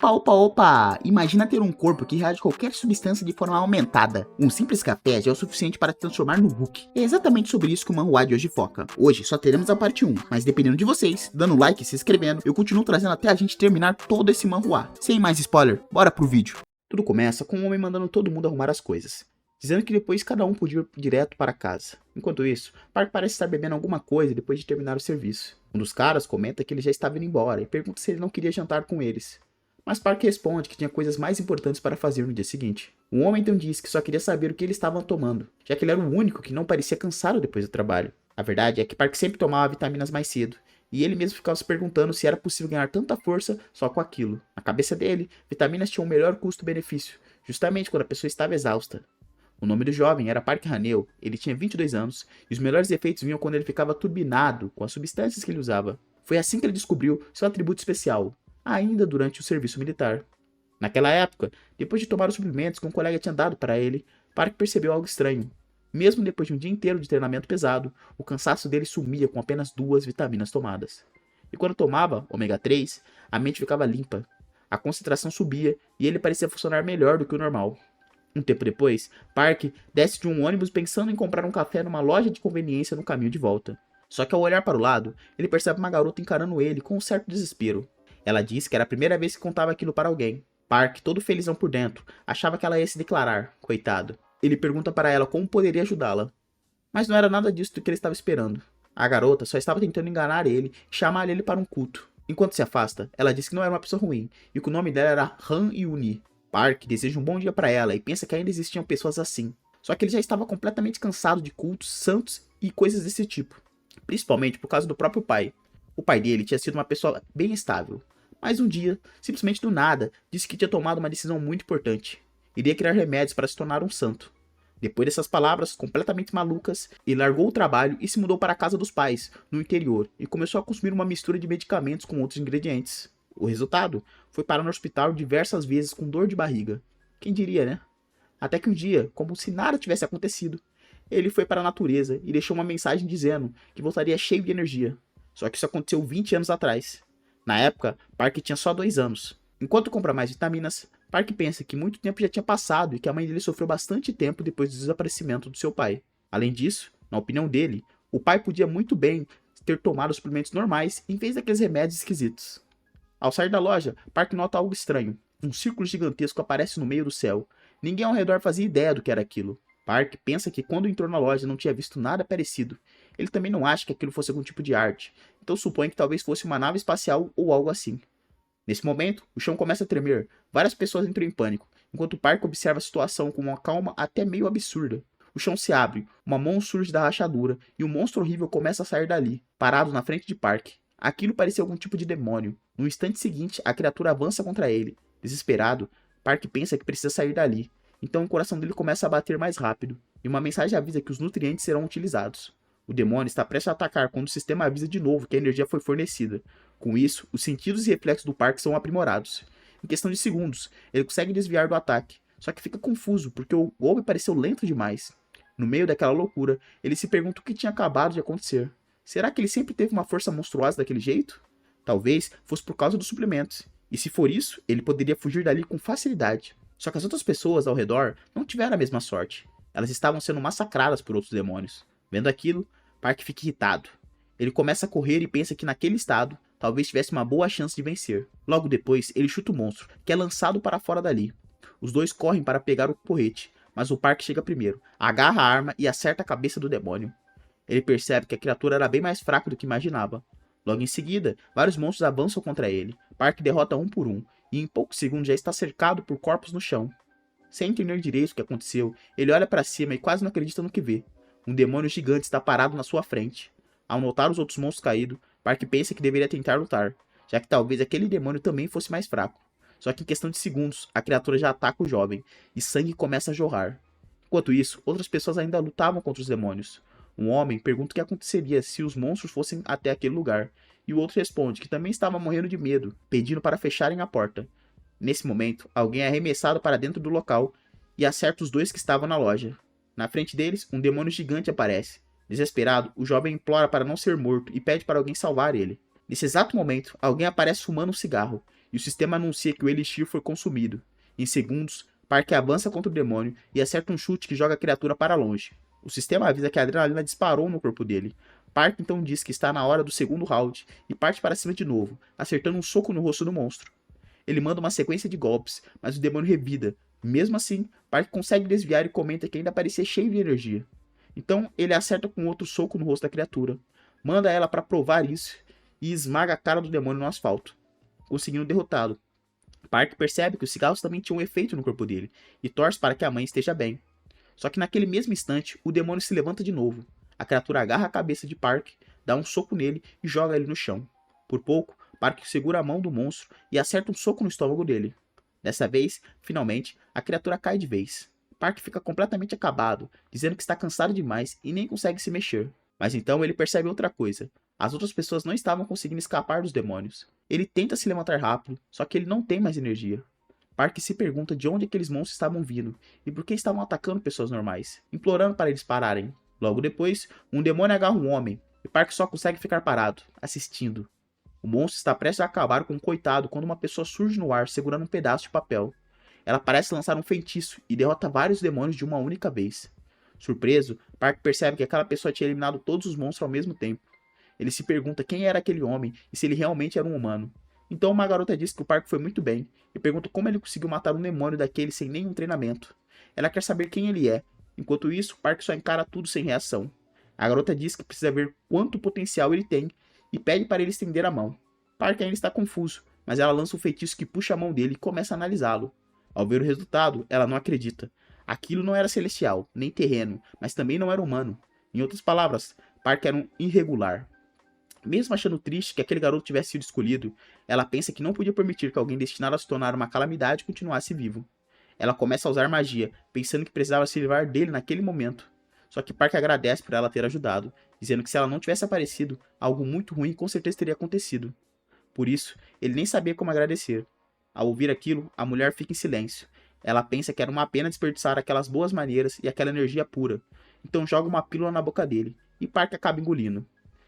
Opa, opa, opa! Imagina ter um corpo que reage a qualquer substância de forma aumentada. Um simples café já é o suficiente para te transformar no Hulk. É exatamente sobre isso que o manhwa de hoje foca. Hoje só teremos a parte 1, mas dependendo de vocês, dando like e se inscrevendo, eu continuo trazendo até a gente terminar todo esse manhwa. Sem mais spoiler, bora pro vídeo. Tudo começa com um homem mandando todo mundo arrumar as coisas, dizendo que depois cada um podia ir direto para casa. Enquanto isso, Park parece estar bebendo alguma coisa depois de terminar o serviço. Um dos caras comenta que ele já estava indo embora e pergunta se ele não queria jantar com eles. Mas Park responde que tinha coisas mais importantes para fazer no dia seguinte. O homem então diz que só queria saber o que eles estavam tomando, já que ele era o único que não parecia cansado depois do trabalho. A verdade é que Park sempre tomava vitaminas mais cedo, e ele mesmo ficava se perguntando se era possível ganhar tanta força só com aquilo. Na cabeça dele, vitaminas tinham o melhor custo-benefício, justamente quando a pessoa estava exausta. O nome do jovem era Park Haneu, ele tinha 22 anos, e os melhores efeitos vinham quando ele ficava turbinado com as substâncias que ele usava. Foi assim que ele descobriu seu atributo especial, ainda durante o serviço militar. Naquela época, depois de tomar os suplementos que um colega tinha dado para ele, Park percebeu algo estranho. Mesmo depois de um dia inteiro de treinamento pesado, o cansaço dele sumia com apenas 2 vitaminas tomadas. E quando tomava ômega 3, a mente ficava limpa, a concentração subia e ele parecia funcionar melhor do que o normal. Um tempo depois, Park desce de um ônibus pensando em comprar um café numa loja de conveniência no caminho de volta. Só que ao olhar para o lado, ele percebe uma garota encarando ele com um certo desespero. Ela disse que era a primeira vez que contava aquilo para alguém. Park, todo felizão por dentro, achava que ela ia se declarar, coitado. Ele pergunta para ela como poderia ajudá-la. Mas não era nada disso do que ele estava esperando. A garota só estava tentando enganar ele e chamar ele para um culto. Enquanto se afasta, ela diz que não era uma pessoa ruim e que o nome dela era Han Yuni. Park deseja um bom dia para ela e pensa que ainda existiam pessoas assim. Só que ele já estava completamente cansado de cultos, santos e coisas desse tipo. Principalmente por causa do próprio pai. O pai dele tinha sido uma pessoa bem estável, mas um dia, simplesmente do nada, disse que tinha tomado uma decisão muito importante. Iria criar remédios para se tornar um santo. Depois dessas palavras completamente malucas, ele largou o trabalho e se mudou para a casa dos pais, no interior, e começou a consumir uma mistura de medicamentos com outros ingredientes. O resultado foi parar no hospital diversas vezes com dor de barriga. Quem diria, né? Até que um dia, como se nada tivesse acontecido, ele foi para a natureza e deixou uma mensagem dizendo que voltaria cheio de energia. Só que isso aconteceu 20 anos atrás. Na época, Park tinha só 2 anos. Enquanto compra mais vitaminas, Park pensa que muito tempo já tinha passado e que a mãe dele sofreu bastante tempo depois do desaparecimento do seu pai. Além disso, na opinião dele, o pai podia muito bem ter tomado suplementos normais em vez daqueles remédios esquisitos. Ao sair da loja, Park nota algo estranho. Um círculo gigantesco aparece no meio do céu. Ninguém ao redor fazia ideia do que era aquilo. Park pensa que quando entrou na loja não tinha visto nada parecido. Ele também não acha que aquilo fosse algum tipo de arte, então supõe que talvez fosse uma nave espacial ou algo assim. Nesse momento, o chão começa a tremer, várias pessoas entram em pânico, enquanto Park observa a situação com uma calma até meio absurda. O chão se abre, uma mão surge da rachadura e um monstro horrível começa a sair dali, parado na frente de Park. Aquilo parecia algum tipo de demônio. No instante seguinte, a criatura avança contra ele. Desesperado, Park pensa que precisa sair dali. Então o coração dele começa a bater mais rápido, e uma mensagem avisa que os nutrientes serão utilizados. O demônio está prestes a atacar quando o sistema avisa de novo que a energia foi fornecida. Com isso, os sentidos e reflexos do Park são aprimorados. Em questão de segundos, ele consegue desviar do ataque, só que fica confuso porque o golpe pareceu lento demais. No meio daquela loucura, ele se pergunta o que tinha acabado de acontecer. Será que ele sempre teve uma força monstruosa daquele jeito? Talvez fosse por causa dos suplementos, e se for isso, ele poderia fugir dali com facilidade. Só que as outras pessoas ao redor não tiveram a mesma sorte. Elas estavam sendo massacradas por outros demônios. Vendo aquilo, Park fica irritado. Ele começa a correr e pensa que naquele estado, talvez tivesse uma boa chance de vencer. Logo depois, ele chuta o monstro, que é lançado para fora dali. Os dois correm para pegar o porrete, mas o Park chega primeiro, agarra a arma e acerta a cabeça do demônio. Ele percebe que a criatura era bem mais fraca do que imaginava. Logo em seguida, vários monstros avançam contra ele. Park derrota um por um, e em poucos segundos já está cercado por corpos no chão. Sem entender direito o que aconteceu, ele olha para cima e quase não acredita no que vê. Um demônio gigante está parado na sua frente. Ao notar os outros monstros caídos, Park pensa que deveria tentar lutar, já que talvez aquele demônio também fosse mais fraco. Só que em questão de segundos, a criatura já ataca o jovem, e sangue começa a jorrar. Enquanto isso, outras pessoas ainda lutavam contra os demônios. Um homem pergunta o que aconteceria se os monstros fossem até aquele lugar, e o outro responde que também estava morrendo de medo, pedindo para fecharem a porta. Nesse momento, alguém é arremessado para dentro do local e acerta os dois que estavam na loja. Na frente deles, um demônio gigante aparece. Desesperado, o jovem implora para não ser morto e pede para alguém salvar ele. Nesse exato momento, alguém aparece fumando um cigarro, e o sistema anuncia que o Elixir foi consumido. Em segundos, Park avança contra o demônio e acerta um chute que joga a criatura para longe. O sistema avisa que a adrenalina disparou no corpo dele. Park então diz que está na hora do segundo round e parte para cima de novo, acertando um soco no rosto do monstro. Ele manda uma sequência de golpes, mas o demônio revida. Mesmo assim, Park consegue desviar e comenta que ainda parecia cheio de energia. Então ele acerta com outro soco no rosto da criatura, manda ela para provar isso e esmaga a cara do demônio no asfalto, conseguindo derrotá-lo. Park percebe que os cigarros também tinham um efeito no corpo dele e torce para que a mãe esteja bem. Só que naquele mesmo instante, o demônio se levanta de novo. A criatura agarra a cabeça de Park, dá um soco nele e joga ele no chão. Por pouco, Park segura a mão do monstro e acerta um soco no estômago dele. Dessa vez, finalmente, a criatura cai de vez. Park fica completamente acabado, dizendo que está cansado demais e nem consegue se mexer. Mas então ele percebe outra coisa. As outras pessoas não estavam conseguindo escapar dos demônios. Ele tenta se levantar rápido, só que ele não tem mais energia. Park se pergunta de onde aqueles monstros estavam vindo e por que estavam atacando pessoas normais, implorando para eles pararem. Logo depois, um demônio agarra um homem e Park só consegue ficar parado, assistindo. O monstro está prestes a acabar com um coitado quando uma pessoa surge no ar segurando um pedaço de papel. Ela parece lançar um feitiço e derrota vários demônios de uma única vez. Surpreso, Park percebe que aquela pessoa tinha eliminado todos os monstros ao mesmo tempo. Ele se pergunta quem era aquele homem e se ele realmente era um humano. Então uma garota diz que o Park foi muito bem e pergunta como ele conseguiu matar um demônio daquele sem nenhum treinamento. Ela quer saber quem ele é. Enquanto isso, Park só encara tudo sem reação. A garota diz que precisa ver quanto potencial ele tem e pede para ele estender a mão. Park ainda está confuso, mas ela lança um feitiço que puxa a mão dele e começa a analisá-lo. Ao ver o resultado, ela não acredita. Aquilo não era celestial, nem terreno, mas também não era humano. Em outras palavras, Park era um irregular. Mesmo achando triste que aquele garoto tivesse sido escolhido, ela pensa que não podia permitir que alguém destinado a se tornar uma calamidade continuasse vivo. Ela começa a usar magia, pensando que precisava se livrar dele naquele momento. Só que Park agradece por ela ter ajudado, dizendo que se ela não tivesse aparecido, algo muito ruim com certeza teria acontecido. Por isso, ele nem sabia como agradecer. Ao ouvir aquilo, a mulher fica em silêncio. Ela pensa que era uma pena desperdiçar aquelas boas maneiras e aquela energia pura. Então joga uma pílula na boca dele, e Park acaba engolindo.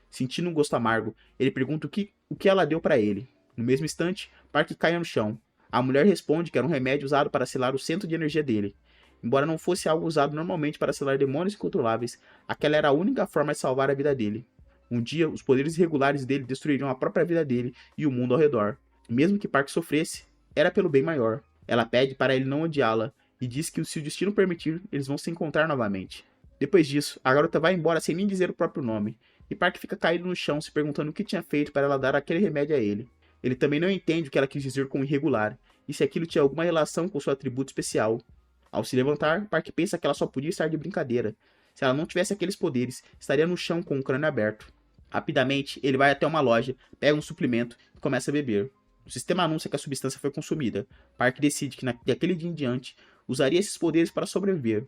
Sentindo um gosto amargo, ele pergunta o que ela deu para ele. No mesmo instante, Park cai no chão. A mulher responde que era um remédio usado para selar o centro de energia dele. Embora não fosse algo usado normalmente para selar demônios incontroláveis, aquela era a única forma de salvar a vida dele. Um dia, os poderes irregulares dele destruiriam a própria vida dele e o mundo ao redor. Mesmo que Park sofresse, era pelo bem maior. Ela pede para ele não odiá-la e diz que se o destino permitir, eles vão se encontrar novamente. Depois disso, a garota vai embora sem nem dizer o próprio nome, e Park fica caído no chão se perguntando o que tinha feito para ela dar aquele remédio a ele. Ele também não entende o que ela quis dizer com irregular, e se aquilo tinha alguma relação com seu atributo especial. Ao se levantar, Park pensa que ela só podia estar de brincadeira. Se ela não tivesse aqueles poderes, estaria no chão com o crânio aberto. Rapidamente, ele vai até uma loja, pega um suplemento e começa a beber. O sistema anuncia que a substância foi consumida. Park decide que daquele dia em diante, usaria esses poderes para sobreviver.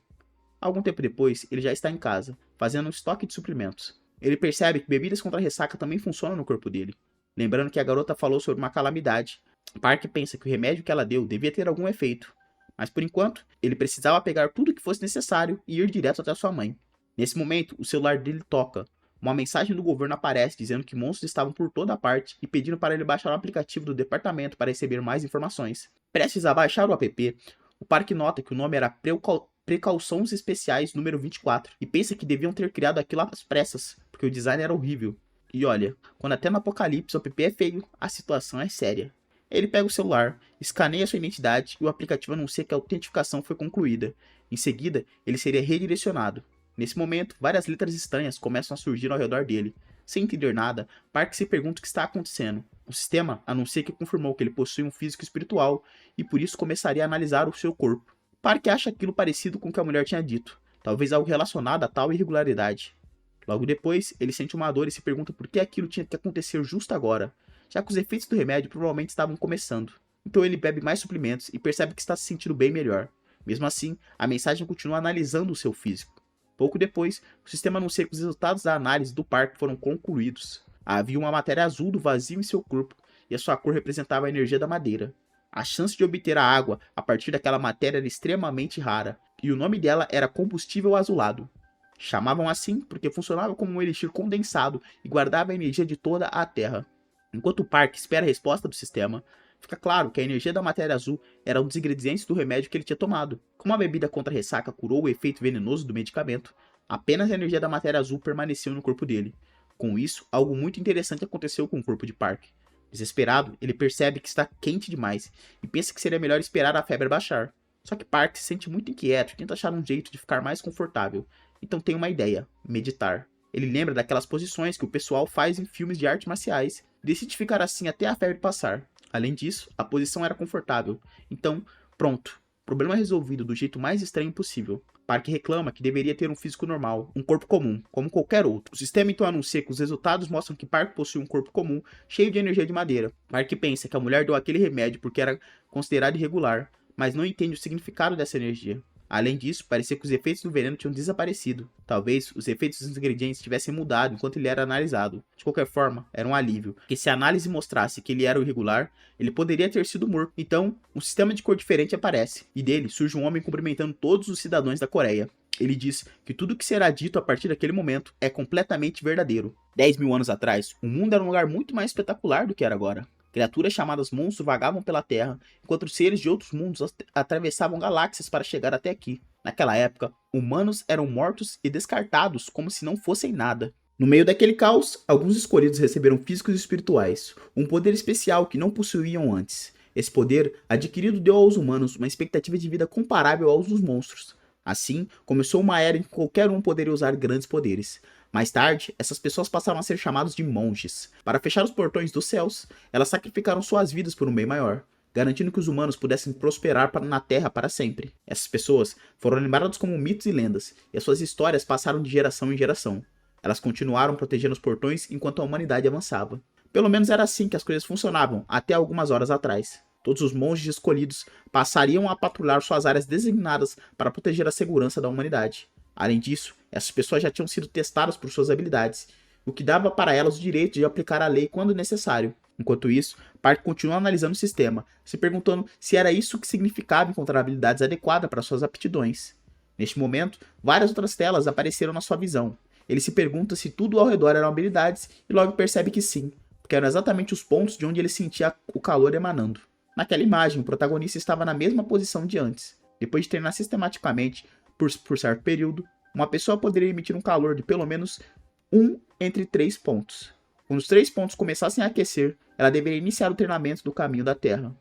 Algum tempo depois, ele já está em casa, fazendo um estoque de suprimentos. Ele percebe que bebidas contra a ressaca também funcionam no corpo dele. Lembrando que a garota falou sobre uma calamidade, Park pensa que o remédio que ela deu devia ter algum efeito. Mas por enquanto, ele precisava pegar tudo o que fosse necessário e ir direto até sua mãe. Nesse momento, o celular dele toca. Uma mensagem do governo aparece dizendo que monstros estavam por toda parte e pedindo para ele baixar o aplicativo do departamento para receber mais informações. Prestes a baixar o app, o Park nota que o nome era Precauções Especiais número 24 e pensa que deviam ter criado aquilo às pressas, porque o design era horrível. E olha, quando até no apocalipse o app é feio, a situação é séria. Ele pega o celular, escaneia sua identidade e o aplicativo anuncia que a autentificação foi concluída. Em seguida, ele seria redirecionado. Nesse momento, várias letras estranhas começam a surgir ao redor dele. Sem entender nada, Park se pergunta o que está acontecendo. O sistema anuncia que confirmou que ele possui um físico espiritual e por isso começaria a analisar o seu corpo. Park acha aquilo parecido com o que a mulher tinha dito, talvez algo relacionado a tal irregularidade. Logo depois, ele sente uma dor e se pergunta por que aquilo tinha que acontecer justo agora, já que os efeitos do remédio provavelmente estavam começando. Então ele bebe mais suplementos e percebe que está se sentindo bem melhor. Mesmo assim, a mensagem continua analisando o seu físico. Pouco depois, o sistema anuncia que os resultados da análise do Park foram concluídos. Havia uma matéria azul do vazio em seu corpo, e a sua cor representava a energia da madeira. A chance de obter a água a partir daquela matéria era extremamente rara, e o nome dela era combustível azulado. Chamavam assim porque funcionava como um elixir condensado e guardava a energia de toda a Terra. Enquanto Park espera a resposta do sistema, Fica claro que a energia da matéria azul era um dos ingredientes do remédio que ele tinha tomado. Como a bebida contra a ressaca curou o efeito venenoso do medicamento, apenas a energia da matéria azul permaneceu no corpo dele. Com isso, algo muito interessante aconteceu com o corpo de Park. Desesperado, ele percebe que está quente demais e pensa que seria melhor esperar a febre baixar. Só que Park se sente muito inquieto e tenta achar um jeito de ficar mais confortável. Então tem uma ideia: meditar. Ele lembra daquelas posições que o pessoal faz em filmes de artes marciais e decide ficar assim até a febre passar. Além disso, a posição era confortável. Então, pronto. Problema resolvido do jeito mais estranho possível. Park reclama que deveria ter um físico normal, um corpo comum, como qualquer outro. O sistema então anuncia que os resultados mostram que Park possui um corpo comum, cheio de energia de madeira. Park pensa que a mulher deu aquele remédio porque era considerado irregular, mas não entende o significado dessa energia. Além disso, parecia que os efeitos do veneno tinham desaparecido. Talvez os efeitos dos ingredientes tivessem mudado enquanto ele era analisado. De qualquer forma, era um alívio, porque se a análise mostrasse que ele era o irregular, ele poderia ter sido morto. Então, um sistema de cor diferente aparece, e dele surge um homem cumprimentando todos os cidadãos da Coreia. Ele diz que tudo o que será dito a partir daquele momento é completamente verdadeiro. 10 mil anos atrás, o mundo era um lugar muito mais espetacular do que era agora. Criaturas chamadas monstros vagavam pela Terra, enquanto seres de outros mundos atravessavam galáxias para chegar até aqui. Naquela época, humanos eram mortos e descartados como se não fossem nada. No meio daquele caos, alguns escolhidos receberam físicos espirituais, um poder especial que não possuíam antes. Esse poder adquirido deu aos humanos uma expectativa de vida comparável aos dos monstros. Assim, começou uma era em que qualquer um poderia usar grandes poderes. Mais tarde, essas pessoas passaram a ser chamados de monges. Para fechar os portões dos céus, elas sacrificaram suas vidas por um bem maior, garantindo que os humanos pudessem prosperar na Terra para sempre. Essas pessoas foram lembradas como mitos e lendas, e as suas histórias passaram de geração em geração. Elas continuaram protegendo os portões enquanto a humanidade avançava. Pelo menos era assim que as coisas funcionavam até algumas horas atrás. Todos os monges escolhidos passariam a patrulhar suas áreas designadas para proteger a segurança da humanidade. Além disso, essas pessoas já tinham sido testadas por suas habilidades, o que dava para elas o direito de aplicar a lei quando necessário. Enquanto isso, Park continuou analisando o sistema, se perguntando se era isso que significava encontrar habilidades adequadas para suas aptidões. Neste momento, várias outras telas apareceram na sua visão. Ele se pergunta se tudo ao redor eram habilidades e logo percebe que sim, porque eram exatamente os pontos de onde ele sentia o calor emanando. Naquela imagem, o protagonista estava na mesma posição de antes. Depois de treinar sistematicamente por certo período, uma pessoa poderia emitir um calor de pelo menos 1 entre 3 pontos. Quando os 3 pontos começassem a aquecer, ela deveria iniciar o treinamento do caminho da Terra.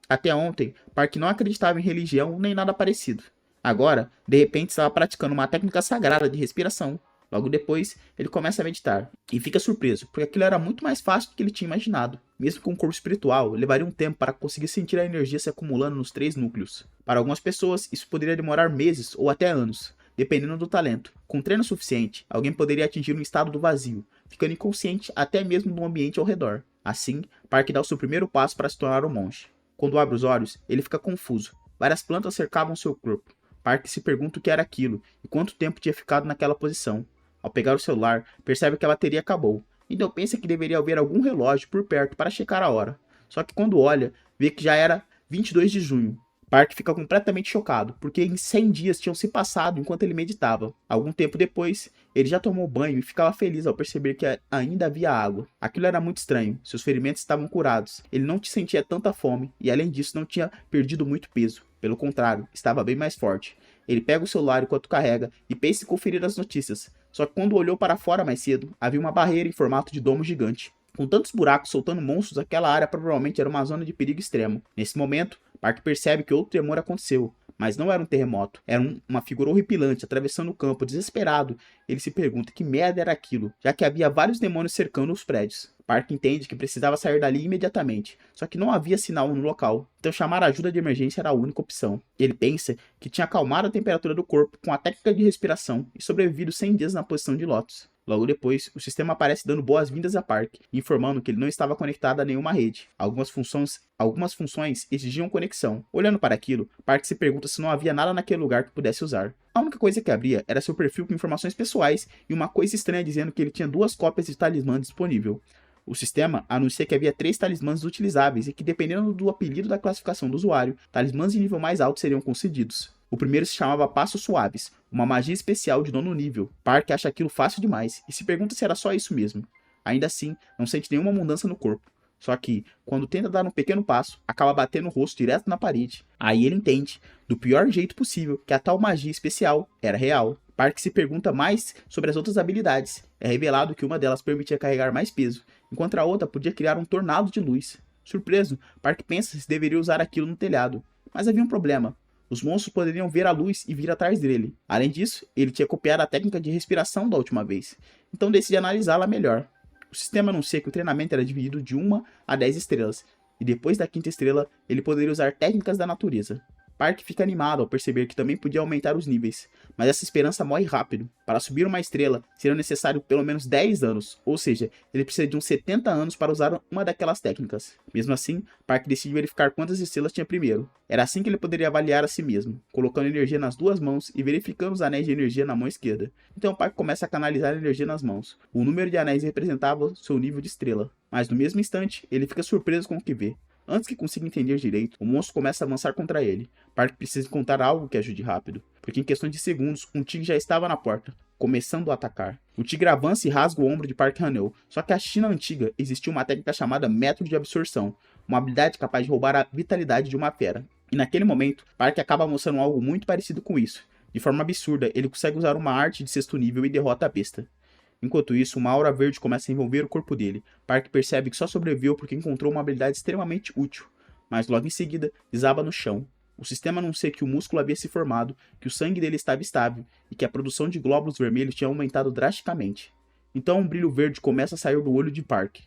Até ontem, Park não acreditava em religião nem nada parecido. Agora, de repente, estava praticando uma técnica sagrada de respiração. Logo depois, ele começa a meditar e fica surpreso, porque aquilo era muito mais fácil do que ele tinha imaginado. Mesmo com o corpo espiritual, levaria um tempo para conseguir sentir a energia se acumulando nos 3 núcleos. Para algumas pessoas, isso poderia demorar meses ou até anos, dependendo do talento. Com treino suficiente, alguém poderia atingir um estado do vazio, ficando inconsciente até mesmo do ambiente ao redor. Assim, Park dá o seu primeiro passo para se tornar um monge. Quando abre os olhos, ele fica confuso. Várias plantas cercavam seu corpo. Park se pergunta o que era aquilo e quanto tempo tinha ficado naquela posição. Ao pegar o celular, percebe que a bateria acabou, então pensa que deveria haver algum relógio por perto para checar a hora. Só que quando olha, vê que já era 22 de junho. Park fica completamente chocado, porque em 100 dias tinham se passado enquanto ele meditava. Algum tempo depois, ele já tomou banho e ficava feliz ao perceber que ainda havia água. Aquilo era muito estranho, seus ferimentos estavam curados, ele não sentia tanta fome e além disso não tinha perdido muito peso. Pelo contrário, estava bem mais forte. Ele pega o celular enquanto carrega e pensa em conferir as notícias. Só que quando olhou para fora mais cedo, havia uma barreira em formato de domo gigante. Com tantos buracos soltando monstros, aquela área provavelmente era uma zona de perigo extremo. Nesse momento, Park percebe que outro tremor aconteceu, mas não era um terremoto, era uma figura horripilante atravessando o campo. Desesperado, ele se pergunta que merda era aquilo, já que havia vários demônios cercando os prédios. Park entende que precisava sair dali imediatamente, só que não havia sinal no local, então chamar a ajuda de emergência era a única opção. Ele pensa que tinha acalmado a temperatura do corpo com a técnica de respiração e sobrevivido 100 dias na posição de lótus. Logo depois, o sistema aparece dando boas-vindas a Park, informando que ele não estava conectado a nenhuma rede. Algumas funções exigiam conexão. Olhando para aquilo, Park se pergunta se não havia nada naquele lugar que pudesse usar. A única coisa que abria era seu perfil com informações pessoais e uma coisa estranha dizendo que ele tinha 2 cópias de talismã disponível. O sistema anuncia que havia 3 talismãs utilizáveis e que, dependendo do apelido da classificação do usuário, talismãs de nível mais alto seriam concedidos. O primeiro se chamava Passos Suaves, uma magia especial de 9º nível. Park acha aquilo fácil demais e se pergunta se era só isso mesmo. Ainda assim, não sente nenhuma mudança no corpo. Só que, quando tenta dar um pequeno passo, acaba batendo o rosto direto na parede. Aí ele entende, do pior jeito possível, que a tal magia especial era real. Park se pergunta mais sobre as outras habilidades. É revelado que uma delas permitia carregar mais peso, enquanto a outra podia criar um tornado de luz. Surpreso, Park pensa se deveria usar aquilo no telhado. Mas havia um problema. Os monstros poderiam ver a luz e vir atrás dele. Além disso, ele tinha copiado a técnica de respiração da última vez. Então decide analisá-la melhor. O sistema anuncia que o treinamento era dividido de 1 a 10 estrelas, e depois da 5ª estrela, ele poderia usar técnicas da natureza. Park fica animado ao perceber que também podia aumentar os níveis, mas essa esperança morre rápido. Para subir uma estrela, serão necessários pelo menos 10 anos, ou seja, ele precisa de uns 70 anos para usar uma daquelas técnicas. Mesmo assim, Park decide verificar quantas estrelas tinha primeiro. Era assim que ele poderia avaliar a si mesmo, colocando energia nas duas mãos e verificando os anéis de energia na mão esquerda. Então Park começa a canalizar a energia nas mãos. O número de anéis representava seu nível de estrela, mas no mesmo instante, ele fica surpreso com o que vê. Antes que consiga entender direito, o monstro começa a avançar contra ele. Park precisa encontrar algo que ajude rápido, porque em questões de segundos, um tigre já estava na porta, começando a atacar. O tigre avança e rasga o ombro de Park Han-eu, só que na China antiga existia uma técnica chamada método de absorção, uma habilidade capaz de roubar a vitalidade de uma fera. E naquele momento, Park acaba mostrando algo muito parecido com isso. De forma absurda, ele consegue usar uma arte de 6º nível e derrota a besta. Enquanto isso, uma aura verde começa a envolver o corpo dele. Park percebe que só sobreviveu porque encontrou uma habilidade extremamente útil, mas logo em seguida desaba no chão. O sistema anuncia que o músculo havia se formado, que o sangue dele estava estável e que a produção de glóbulos vermelhos tinha aumentado drasticamente. Então um brilho verde começa a sair do olho de Park.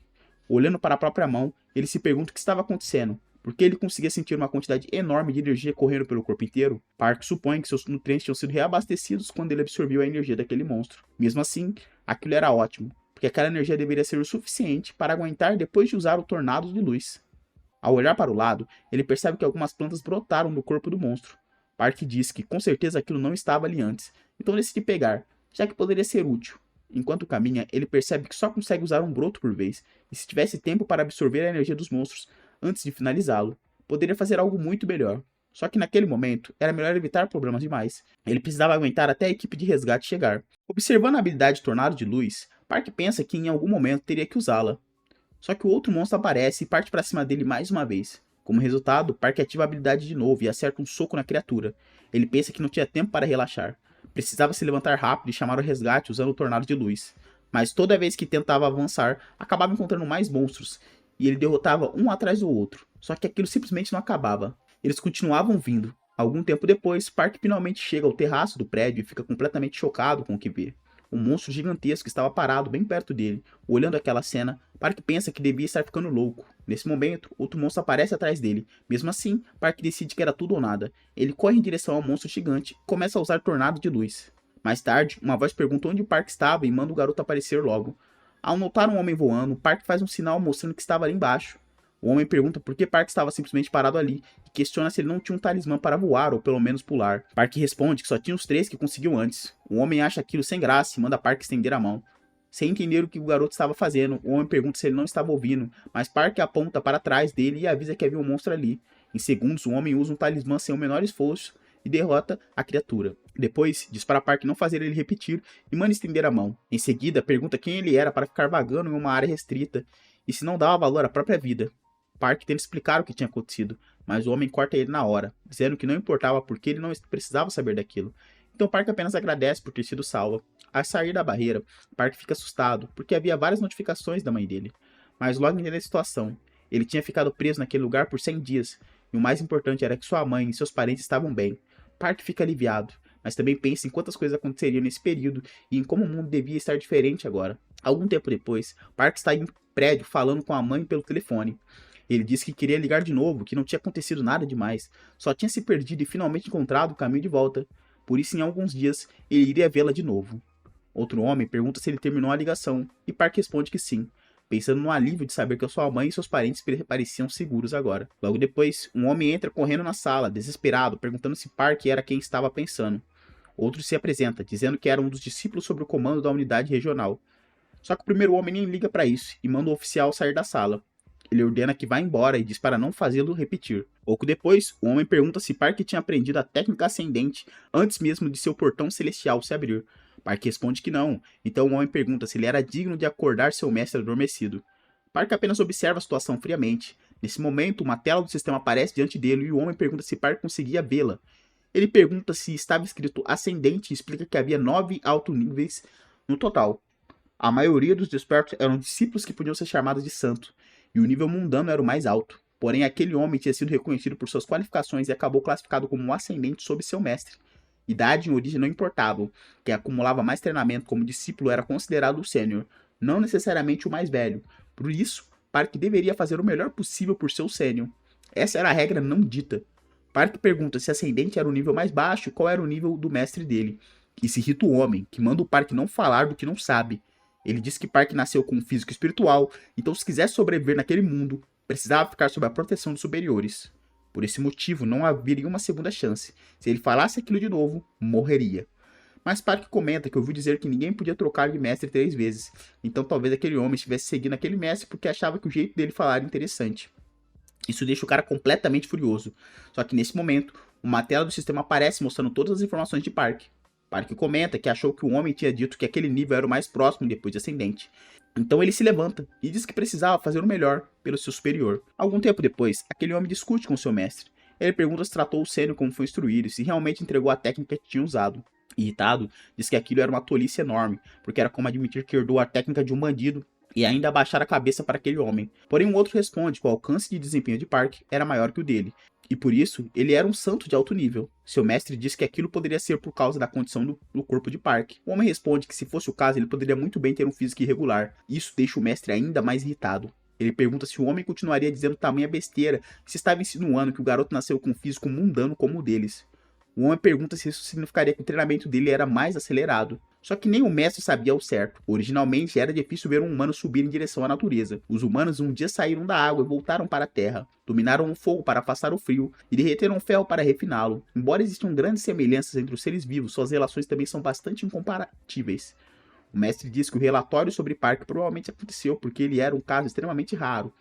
Olhando para a própria mão, ele se pergunta o que estava acontecendo. Por que ele conseguia sentir uma quantidade enorme de energia correndo pelo corpo inteiro? Park supõe que seus nutrientes tinham sido reabastecidos quando ele absorveu a energia daquele monstro. Mesmo assim, aquilo era ótimo, porque aquela energia deveria ser o suficiente para aguentar depois de usar o tornado de luz. Ao olhar para o lado, ele percebe que algumas plantas brotaram no corpo do monstro. Park diz que com certeza aquilo não estava ali antes, então decide pegar, já que poderia ser útil. Enquanto caminha, ele percebe que só consegue usar um broto por vez, e se tivesse tempo para absorver a energia dos monstros antes de finalizá-lo, poderia fazer algo muito melhor. Só que naquele momento, era melhor evitar problemas demais. Ele precisava aguentar até a equipe de resgate chegar. Observando a habilidade Tornado de Luz, Park pensa que em algum momento teria que usá-la. Só que o outro monstro aparece e parte para cima dele mais uma vez. Como resultado, Park ativa a habilidade de novo e acerta um soco na criatura. Ele pensa que não tinha tempo para relaxar. Precisava se levantar rápido e chamar o resgate usando o Tornado de Luz. Mas toda vez que tentava avançar, acabava encontrando mais monstros, e ele derrotava um atrás do outro. Só que aquilo simplesmente não acabava. Eles continuavam vindo. Algum tempo depois, Park finalmente chega ao terraço do prédio e fica completamente chocado com o que vê. Um monstro gigantesco estava parado bem perto dele. Olhando aquela cena, Park pensa que devia estar ficando louco. Nesse momento, outro monstro aparece atrás dele. Mesmo assim, Park decide que era tudo ou nada. Ele corre em direção ao monstro gigante e começa a usar tornado de luz. Mais tarde, uma voz pergunta onde Park estava e manda o garoto aparecer logo. Ao notar um homem voando, Park faz um sinal mostrando que estava ali embaixo. O homem pergunta por que Park estava simplesmente parado ali e questiona se ele não tinha um talismã para voar ou pelo menos pular. Park responde que só tinha os 3 que conseguiu antes. O homem acha aquilo sem graça e manda Park estender a mão. Sem entender o que o garoto estava fazendo, o homem pergunta se ele não estava ouvindo, mas Park aponta para trás dele e avisa que havia um monstro ali. Em segundos, o homem usa um talismã sem o menor esforço e derrota a criatura. Depois, diz para Park não fazer ele repetir e manda estender a mão. Em seguida, pergunta quem ele era para ficar vagando em uma área restrita e se não dava valor à própria vida. Park tenta explicar o que tinha acontecido, mas o homem corta ele na hora, dizendo que não importava porque ele não precisava saber daquilo. Então Park apenas agradece por ter sido salvo. Ao sair da barreira, Park fica assustado, porque havia várias notificações da mãe dele. Mas logo entende a situação. Ele tinha ficado preso naquele lugar por 100 dias, e o mais importante era que sua mãe e seus parentes estavam bem. Park fica aliviado, mas também pensa em quantas coisas aconteceriam nesse período e em como o mundo devia estar diferente agora. Algum tempo depois, Park está em um prédio falando com a mãe pelo telefone. Ele disse que queria ligar de novo, que não tinha acontecido nada demais, só tinha se perdido e finalmente encontrado o caminho de volta. Por isso, em alguns dias, ele iria vê-la de novo. Outro homem pergunta se ele terminou a ligação, e Park responde que sim, pensando no alívio de saber que a sua mãe e seus parentes pareciam seguros agora. Logo depois, um homem entra correndo na sala, desesperado, perguntando se Park era quem estava pensando. Outro se apresenta, dizendo que era um dos discípulos sob o comando da unidade regional. Só que o primeiro homem nem liga para isso, e manda o oficial sair da sala. Ele ordena que vá embora e diz para não fazê-lo repetir. Pouco depois, o homem pergunta se Park tinha aprendido a técnica ascendente antes mesmo de seu portão celestial se abrir. Park responde que não, então o homem pergunta se ele era digno de acordar seu mestre adormecido. Park apenas observa a situação friamente. Nesse momento, uma tela do sistema aparece diante dele e o homem pergunta se Park conseguia vê-la. Ele pergunta se estava escrito ascendente e explica que havia 9 altos níveis no total. A maioria dos despertos eram discípulos que podiam ser chamados de santo, e o nível mundano era o mais alto. Porém, aquele homem tinha sido reconhecido por suas qualificações e acabou classificado como um ascendente sob seu mestre. Idade e origem não importavam. Quem acumulava mais treinamento como discípulo era considerado o sênior, não necessariamente o mais velho. Por isso, Park deveria fazer o melhor possível por seu sênior. Essa era a regra não dita. Park pergunta se ascendente era o nível mais baixo e qual era o nível do mestre dele. Isso irrita o homem, que manda o Park não falar do que não sabe. Ele diz que Park nasceu com um físico espiritual, então se quisesse sobreviver naquele mundo, precisava ficar sob a proteção dos superiores. Por esse motivo, não haveria uma segunda chance. Se ele falasse aquilo de novo, morreria. Mas Park comenta que ouviu dizer que ninguém podia trocar de mestre 3 vezes, então talvez aquele homem estivesse seguindo aquele mestre porque achava que o jeito dele falar era interessante. Isso deixa o cara completamente furioso. Só que nesse momento, uma tela do sistema aparece mostrando todas as informações de Park. Park comenta que achou que o homem tinha dito que aquele nível era o mais próximo depois de ascendente. Então ele se levanta e diz que precisava fazer o melhor pelo seu superior. Algum tempo depois, aquele homem discute com seu mestre. Ele pergunta se tratou o sênior como foi instruído e se realmente entregou a técnica que tinha usado. Irritado, diz que aquilo era uma tolice enorme, porque era como admitir que herdou a técnica de um bandido e ainda abaixar a cabeça para aquele homem. Porém, um outro responde que o alcance de desempenho de Park era maior que o dele, e por isso ele era um santo de alto nível. Seu mestre diz que aquilo poderia ser por causa da condição do corpo de Park. O homem responde que se fosse o caso, ele poderia muito bem ter um físico irregular. Isso deixa o mestre ainda mais irritado. Ele pergunta se o homem continuaria dizendo tamanha besteira se estava insinuando que o garoto nasceu com um físico mundano como o deles. O homem pergunta se isso significaria que o treinamento dele era mais acelerado. Só que nem o mestre sabia ao certo. Originalmente era difícil ver um humano subir em direção à natureza. Os humanos um dia saíram da água e voltaram para a terra. Dominaram o fogo para afastar o frio e derreteram o ferro para refiná-lo. Embora existam grandes semelhanças entre os seres vivos, suas relações também são bastante incomparáveis. O mestre diz que o relatório sobre Park provavelmente aconteceu porque ele era um caso extremamente raro.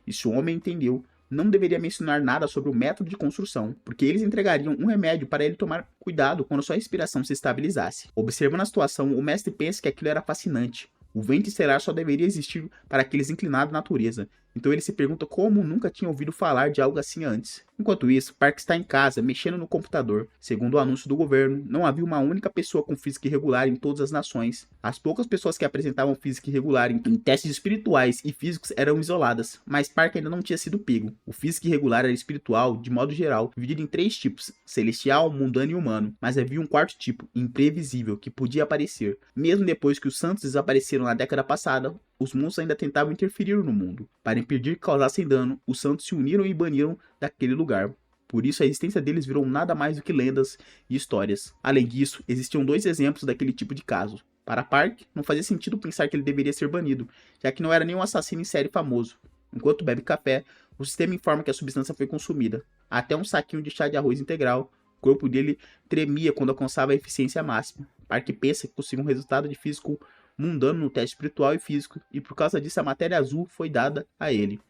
E se o homem entendeu, não deveria mencionar nada sobre o método de construção, porque eles entregariam um remédio para ele tomar cuidado quando sua respiração se estabilizasse. Observando a situação, o mestre pensa que aquilo era fascinante. O vento estelar só deveria existir para aqueles inclinados à natureza, então ele se pergunta como nunca tinha ouvido falar de algo assim antes. Enquanto isso, Park está em casa, mexendo no computador. Segundo o anúncio do governo, não havia uma única pessoa com física irregular em todas as nações. As poucas pessoas que apresentavam física irregular em testes espirituais e físicos eram isoladas, mas Park ainda não tinha sido pego. O físico irregular era espiritual, de modo geral, dividido em 3 tipos, celestial, mundano e humano, mas havia um quarto tipo, imprevisível, que podia aparecer. Mesmo depois que os santos desapareceram na década passada, os monstros ainda tentavam interferir no mundo. Para impedir que causassem dano, os santos se uniram e baniram daquele lugar. Por isso a existência deles virou nada mais do que lendas e histórias. Além disso, existiam 2 exemplos daquele tipo de caso. Para Park, não fazia sentido pensar que ele deveria ser banido, já que não era nenhum assassino em série famoso. Enquanto bebe café, o sistema informa que a substância foi consumida. Até um saquinho de chá de arroz integral, o corpo dele tremia quando alcançava a eficiência máxima. Park pensa que conseguiu um resultado de físico mundano no teste espiritual e físico, e por causa disso a matéria azul foi dada a ele.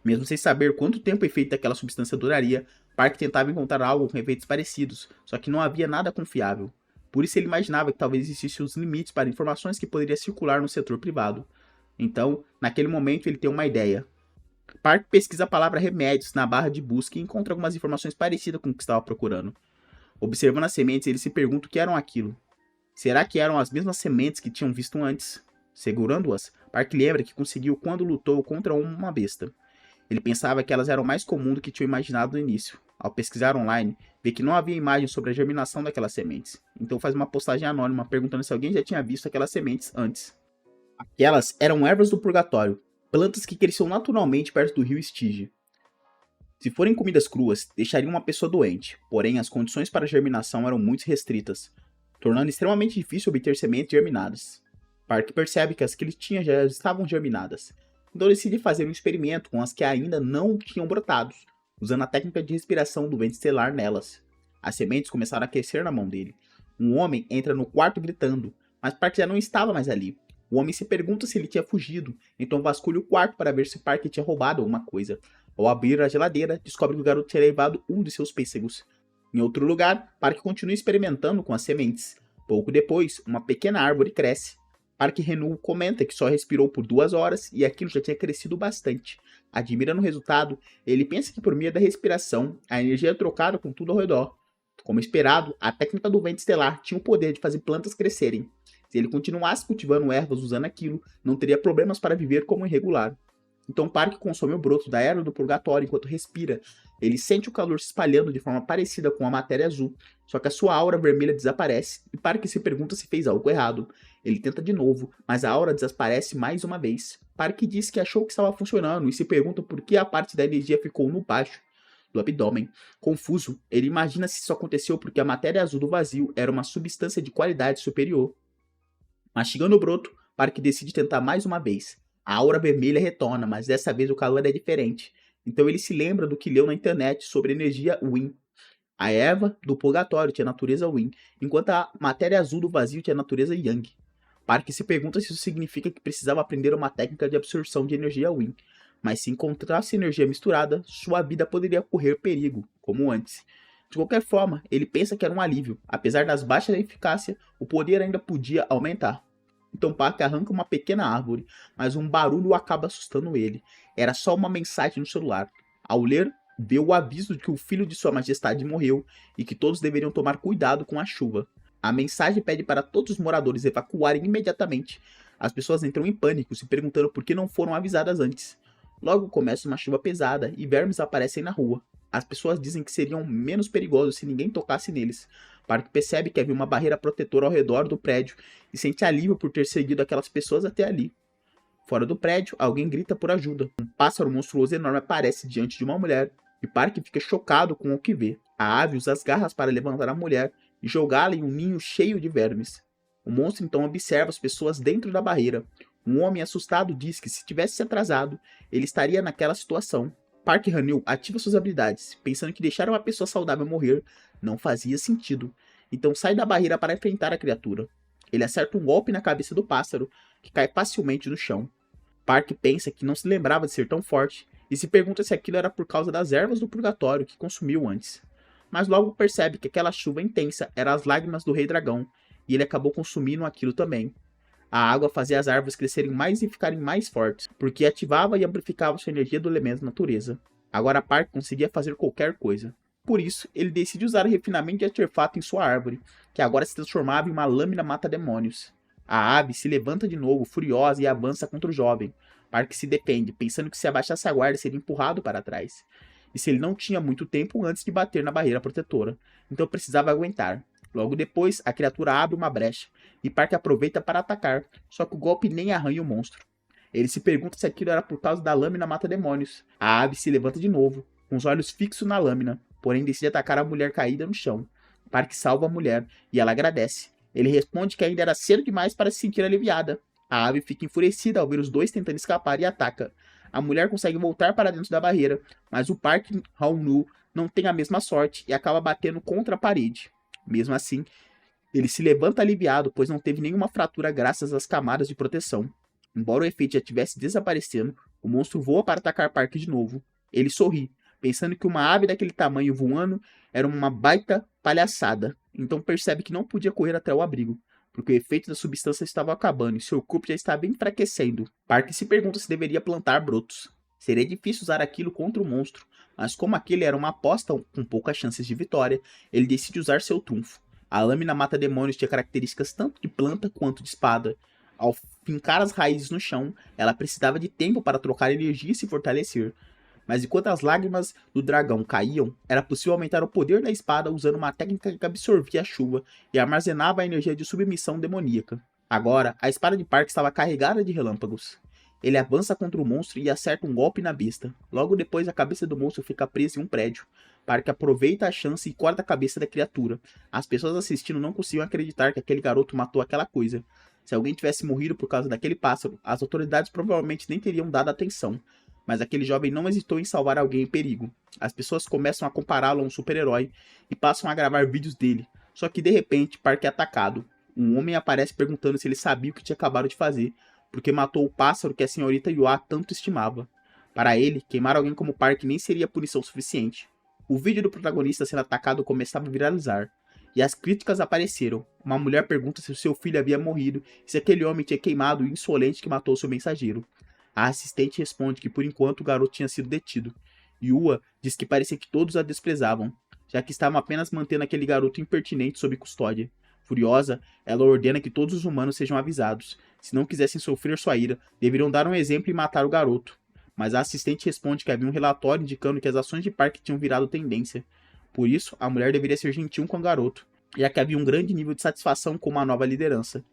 Mesmo sem saber quanto tempo o efeito daquela substância duraria, Park tentava encontrar algo com efeitos parecidos, só que não havia nada confiável. Por isso ele imaginava que talvez existissem os limites para informações que poderiam circular no setor privado. Então, naquele momento ele tem uma ideia. Park pesquisa a palavra remédios na barra de busca e encontra algumas informações parecidas com o que estava procurando. Observando as sementes, ele se pergunta o que eram aquilo. Será que eram as mesmas sementes que tinham visto antes? Segurando-as, Park lembra que conseguiu quando lutou contra uma besta. Ele pensava que elas eram mais comuns do que tinha imaginado no início. Ao pesquisar online, vê que não havia imagem sobre a germinação daquelas sementes. Então faz uma postagem anônima perguntando se alguém já tinha visto aquelas sementes antes. Aquelas eram ervas do purgatório, plantas que cresciam naturalmente perto do rio Stygia. Se forem comidas cruas, deixariam uma pessoa doente, porém as condições para a germinação eram muito restritas, tornando extremamente difícil obter sementes germinadas. Park percebe que as que ele tinha já estavam germinadas, então decide fazer um experimento com as que ainda não tinham brotado, usando a técnica de respiração do vento estelar nelas. As sementes começaram a crescer na mão dele. Um homem entra no quarto gritando, mas Park já não estava mais ali. O homem se pergunta se ele tinha fugido, então vasculha o quarto para ver se Park tinha roubado alguma coisa. Ao abrir a geladeira, descobre que o garoto tinha levado um de seus pêssegos. Em outro lugar, Park continua experimentando com as sementes. Pouco depois, uma pequena árvore cresce. Park Hae-woo comenta que só respirou por 2 horas e aquilo já tinha crescido bastante. Admirando o resultado, ele pensa que por meio da respiração, a energia é trocada com tudo ao redor. Como esperado, a técnica do vento estelar tinha o poder de fazer plantas crescerem. Se ele continuasse cultivando ervas usando aquilo, não teria problemas para viver como irregular. Então Park consome o broto da Era do Purgatório enquanto respira. Ele sente o calor se espalhando de forma parecida com a matéria azul, só que a sua aura vermelha desaparece e Park se pergunta se fez algo errado. Ele tenta de novo, mas a aura desaparece mais uma vez. Park diz que achou que estava funcionando e se pergunta por que a parte da energia ficou no baixo do abdômen. Confuso, ele imagina se isso aconteceu porque a matéria azul do vazio era uma substância de qualidade superior. Mastigando o broto, Park decide tentar mais uma vez. A aura vermelha retorna, mas dessa vez o calor é diferente. Então ele se lembra do que leu na internet sobre energia Yin. A erva do purgatório tinha natureza Yin, enquanto a matéria azul do vazio tinha natureza Yang. Park se pergunta se isso significa que precisava aprender uma técnica de absorção de energia Yin. Mas se encontrasse energia misturada, sua vida poderia correr perigo, como antes. De qualquer forma, ele pensa que era um alívio. Apesar das baixas da eficácia, o poder ainda podia aumentar. Então Park arranca uma pequena árvore, mas um barulho acaba assustando ele. Era só uma mensagem no celular. Ao ler, vê o aviso de que o filho de sua majestade morreu e que todos deveriam tomar cuidado com a chuva. A mensagem pede para todos os moradores evacuarem imediatamente. As pessoas entram em pânico, se perguntando por que não foram avisadas antes. Logo começa uma chuva pesada e vermes aparecem na rua. As pessoas dizem que seriam menos perigosos se ninguém tocasse neles. Park percebe que havia uma barreira protetora ao redor do prédio e sente alívio por ter seguido aquelas pessoas até ali. Fora do prédio, alguém grita por ajuda. Um pássaro monstruoso enorme aparece diante de uma mulher e Park fica chocado com o que vê. A ave usa as garras para levantar a mulher e jogá-la em um ninho cheio de vermes. O monstro então observa as pessoas dentro da barreira. Um homem assustado diz que se tivesse se atrasado, ele estaria naquela situação. Park Hae-woo ativa suas habilidades, pensando que deixar uma pessoa saudável morrer não fazia sentido. Então sai da barreira para enfrentar a criatura. Ele acerta um golpe na cabeça do pássaro, que cai facilmente no chão. Park pensa que não se lembrava de ser tão forte, e se pergunta se aquilo era por causa das ervas do purgatório que consumiu antes. Mas logo percebe que aquela chuva intensa era as lágrimas do Rei Dragão, e ele acabou consumindo aquilo também. A água fazia as árvores crescerem mais e ficarem mais fortes, porque ativava e amplificava sua energia do elemento natureza. Agora Park conseguia fazer qualquer coisa. Por isso, ele decide usar o refinamento de artefato em sua árvore, que agora se transformava em uma lâmina mata-demônios. A ave se levanta de novo, furiosa, e avança contra o jovem. Park se defende, pensando que se abaixasse a guarda seria empurrado para trás. E se ele não tinha muito tempo antes de bater na barreira protetora, então precisava aguentar. Logo depois, a criatura abre uma brecha, e Park aproveita para atacar, só que o golpe nem arranha o monstro. Ele se pergunta se aquilo era por causa da lâmina mata-demônios. A ave se levanta de novo, com os olhos fixos na lâmina, porém decide atacar a mulher caída no chão. Park salva a mulher, e ela agradece. Ele responde que ainda era cedo demais para se sentir aliviada. A ave fica enfurecida ao ver os dois tentando escapar e ataca. A mulher consegue voltar para dentro da barreira, mas o Park Hae-woo não tem a mesma sorte e acaba batendo contra a parede. Mesmo assim, ele se levanta aliviado, pois não teve nenhuma fratura graças às camadas de proteção. Embora o efeito já estivesse desaparecendo, o monstro voa para atacar Park de novo. Ele sorri, pensando que uma ave daquele tamanho voando era uma baita palhaçada. Então percebe que não podia correr até o abrigo, porque o efeito da substância estava acabando e seu corpo já estava enfraquecendo. Park se pergunta se deveria plantar brotos. Seria difícil usar aquilo contra o monstro, mas como aquele era uma aposta com poucas chances de vitória, ele decide usar seu trunfo. A lâmina mata-demônios tinha características tanto de planta quanto de espada. Ao fincar as raízes no chão, ela precisava de tempo para trocar energia e se fortalecer. Mas enquanto as lágrimas do dragão caíam, era possível aumentar o poder da espada usando uma técnica que absorvia a chuva e armazenava a energia de submissão demoníaca. Agora, a espada de Park estava carregada de relâmpagos. Ele avança contra o monstro e acerta um golpe na besta. Logo depois, a cabeça do monstro fica presa em um prédio. Park aproveita a chance e corta a cabeça da criatura. As pessoas assistindo não conseguiam acreditar que aquele garoto matou aquela coisa. Se alguém tivesse morrido por causa daquele pássaro, as autoridades provavelmente nem teriam dado atenção. Mas aquele jovem não hesitou em salvar alguém em perigo. As pessoas começam a compará-lo a um super-herói e passam a gravar vídeos dele. Só que de repente, Park é atacado. Um homem aparece perguntando se ele sabia o que tinha acabado de fazer, porque matou o pássaro que a senhorita Yua tanto estimava. Para ele, queimar alguém como Park nem seria punição suficiente. O vídeo do protagonista sendo atacado começava a viralizar. e as críticas apareceram. Uma mulher pergunta se o seu filho havia morrido e se aquele homem tinha queimado o insolente que matou seu mensageiro. A assistente responde que por enquanto o garoto tinha sido detido. Yua diz que parecia que todos a desprezavam, já que estavam apenas mantendo aquele garoto impertinente sob custódia. Furiosa, ela ordena que todos os humanos sejam avisados. Se não quisessem sofrer sua ira, deveriam dar um exemplo e matar o garoto. Mas a assistente responde que havia um relatório indicando que as ações de parque tinham virado tendência. Por isso, a mulher deveria ser gentil com o garoto, já que havia um grande nível de satisfação com uma nova liderança.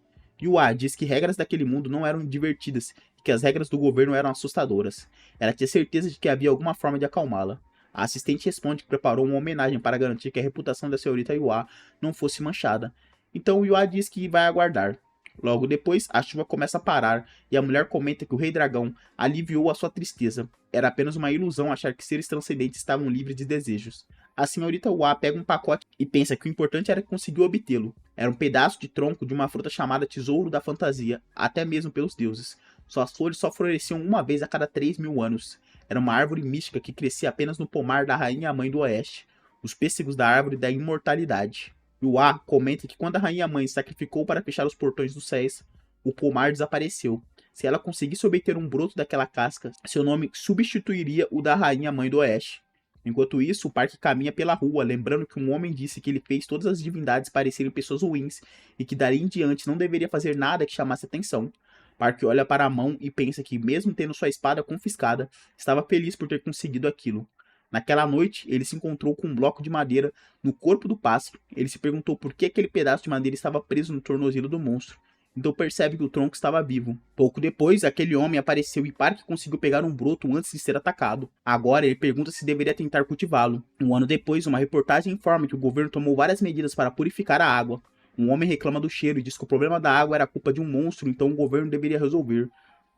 Yua diz que regras daquele mundo não eram divertidas e que as regras do governo eram assustadoras. Ela tinha certeza de que havia alguma forma de acalmá-la. A assistente responde que preparou uma homenagem para garantir que a reputação da senhorita Yua não fosse manchada. Então Yua diz que vai aguardar. Logo depois, a chuva começa a parar e a mulher comenta que o Rei Dragão aliviou a sua tristeza. Era apenas uma ilusão achar que seres transcendentes estavam livres de desejos. A senhorita Yua pega um pacote e pensa que o importante era conseguir obtê-lo. Era um pedaço de tronco de uma fruta chamada Tesouro da Fantasia, até mesmo pelos deuses. Suas flores só floresciam uma vez a cada 3.000 anos. Era uma árvore mística que crescia apenas no pomar da Rainha Mãe do Oeste, os pêssegos da árvore da imortalidade. Yua comenta que quando a Rainha Mãe sacrificou para fechar os portões dos céus, o pomar desapareceu. Se ela conseguisse obter um broto daquela casca, seu nome substituiria o da Rainha Mãe do Oeste. Enquanto isso, o parque caminha pela rua, lembrando que um homem disse que ele fez todas as divindades parecerem pessoas ruins e que dali em diante não deveria fazer nada que chamasse atenção. Parque olha para a mão e pensa que, mesmo tendo sua espada confiscada, estava feliz por ter conseguido aquilo. Naquela noite, ele se encontrou com um bloco de madeira no corpo do pássaro. Ele se perguntou por que aquele pedaço de madeira estava preso no tornozelo do monstro. Então percebe que o tronco estava vivo. Pouco depois, aquele homem apareceu e Parque conseguiu pegar um broto antes de ser atacado. Agora ele pergunta se deveria tentar cultivá-lo. Um ano depois, uma reportagem informa que o governo tomou várias medidas para purificar a água. Um homem reclama do cheiro e diz que o problema da água era culpa de um monstro, então o governo deveria resolver.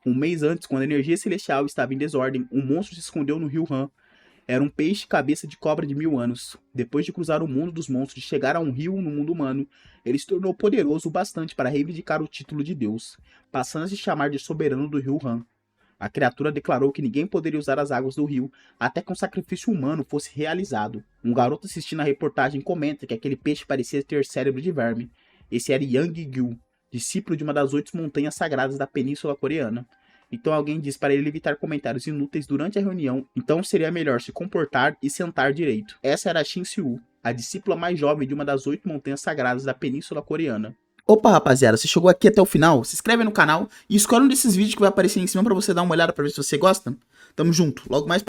Um mês antes, quando a energia celestial estava em desordem, um monstro se escondeu no rio Han. Era um peixe cabeça de cobra de 1000 anos. Depois de cruzar o mundo dos monstros e chegar a um rio no mundo humano, ele se tornou poderoso o bastante para reivindicar o título de Deus, passando a se chamar de soberano do rio Han. A criatura declarou que ninguém poderia usar as águas do rio até que um sacrifício humano fosse realizado. Um garoto assistindo a reportagem comenta que aquele peixe parecia ter cérebro de verme. Esse era Yang Gyu, discípulo de uma das 8 montanhas sagradas da Península Coreana. Então alguém diz para ele evitar comentários inúteis durante a reunião, então seria melhor se comportar e sentar direito. Essa era Shin Siwoo, a discípula mais jovem de uma das 8 montanhas sagradas da Península Coreana. Opa, rapaziada, você chegou aqui até o final, se inscreve no canal e escolhe um desses vídeos que vai aparecer em cima pra você dar uma olhada pra ver se você gosta. Tamo junto, logo mais